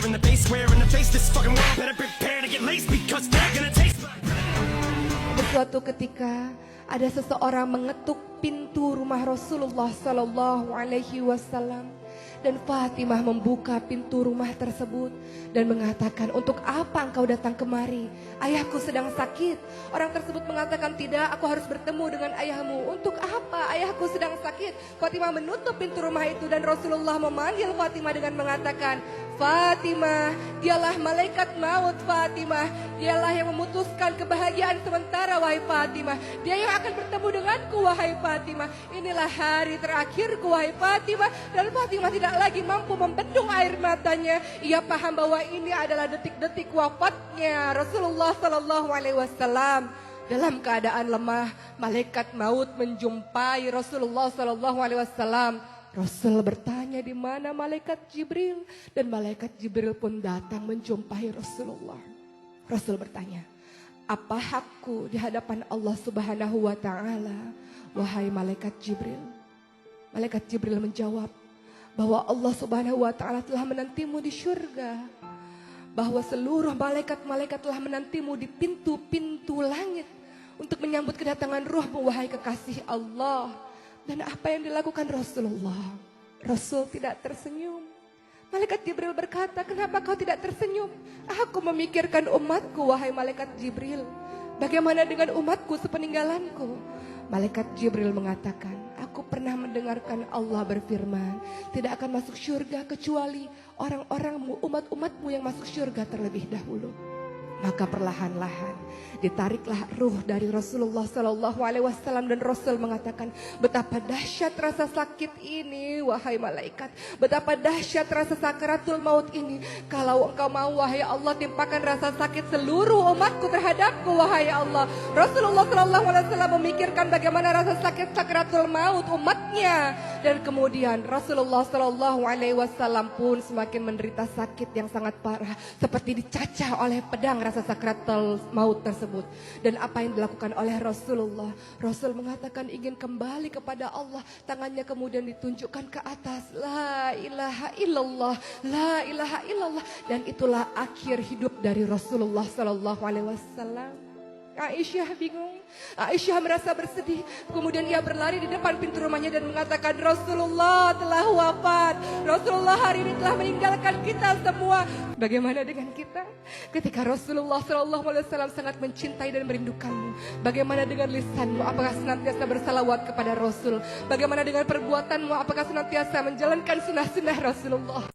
in the face, square in the face. This fucking world better prepare to get laced because they're gonna taste like. Suatu ketika ada seseorang mengetuk pintu rumah Rasulullah Sallallahu Alaihi Wasallam dan Fatimah membuka pintu rumah tersebut dan mengatakan, untuk apa engkau datang kemari? Ayahku sedang sakit. Orang tersebut mengatakan, tidak, aku harus bertemu dengan ayahmu. Untuk apa? Ayahku sedang sakit. Fatimah menutup pintu rumah itu dan Rasulullah memanggil Fatimah dengan mengatakan, Fatimah, dialah malaikat maut Fatimah. Dialah yang memutuskan kebahagiaan sementara wahai Fatimah. Dia yang akan bertemu denganku wahai Fatimah. Inilah hari terakhirku wahai Fatimah. Dan Fatimah tidak lagi mampu membendung air matanya. Ia paham bahwa ini adalah detik-detik wafatnya Rasulullah Sallallahu Alaihi Wasallam. Dalam keadaan lemah, malaikat maut menjumpai Rasulullah Sallallahu Alaihi Wasallam. Rasul bertanya di mana malaikat Jibril, dan malaikat Jibril pun datang menjumpai Rasulullah. Rasul bertanya, apa hakku di hadapan Allah Subhanahu wa taala wahai malaikat Jibril? Malaikat Jibril menjawab bahwa Allah Subhanahu wa taala telah menantimu di surga, bahwa seluruh malaikat-malaikat telah menantimu di pintu-pintu langit untuk menyambut kedatangan ruhmu wahai kekasih Allah. Dan apa yang dilakukan Rasulullah? Rasul tidak tersenyum. Malaikat Jibril berkata, kenapa kau tidak tersenyum? Aku memikirkan umatku wahai malaikat Jibril. Bagaimana dengan umatku sepeninggalanku? Malaikat Jibril mengatakan, aku pernah mendengarkan Allah berfirman, tidak akan masuk surga kecuali orang-orangmu, umat-umatmu yang masuk surga terlebih dahulu. Maka perlahan-lahan ditariklah ruh dari Rasulullah Sallallahu Alaihi Wasallam dan Rasul mengatakan, betapa dahsyat rasa sakit ini wahai malaikat, betapa dahsyat rasa sakaratul maut ini. Kalau engkau mau wahai Allah, timpakan rasa sakit seluruh umatku terhadapku wahai Allah. Rasulullah Sallallahu Alaihi Wasallam memikirkan bagaimana rasa sakit sakaratul maut umatnya, dan kemudian Rasulullah Sallallahu Alaihi Wasallam pun semakin menderita sakit yang sangat parah, seperti dicacah oleh pedang rasa sakaratul maut tersebut. Dan apa yang dilakukan oleh Rasulullah? Rasul mengatakan ingin kembali kepada Allah. Tangannya kemudian ditunjukkan ke atas. La ilaha illallah, la ilaha illallah. Dan itulah akhir hidup dari Rasulullah Sallallahu Alaihi Wasallam. Aisyah bingung, Aisyah merasa bersedih. Kemudian ia berlari di depan pintu rumahnya dan mengatakan, Rasulullah telah wafat. Rasulullah hari ini telah meninggalkan kita semua. Bagaimana dengan kita? Ketika Rasulullah SAW sangat mencintai dan merindukanmu, bagaimana dengan lisanmu? Apakah senantiasa bersalawat kepada Rasul? Bagaimana dengan perbuatanmu? Apakah senantiasa menjalankan sunnah-sunnah Rasulullah?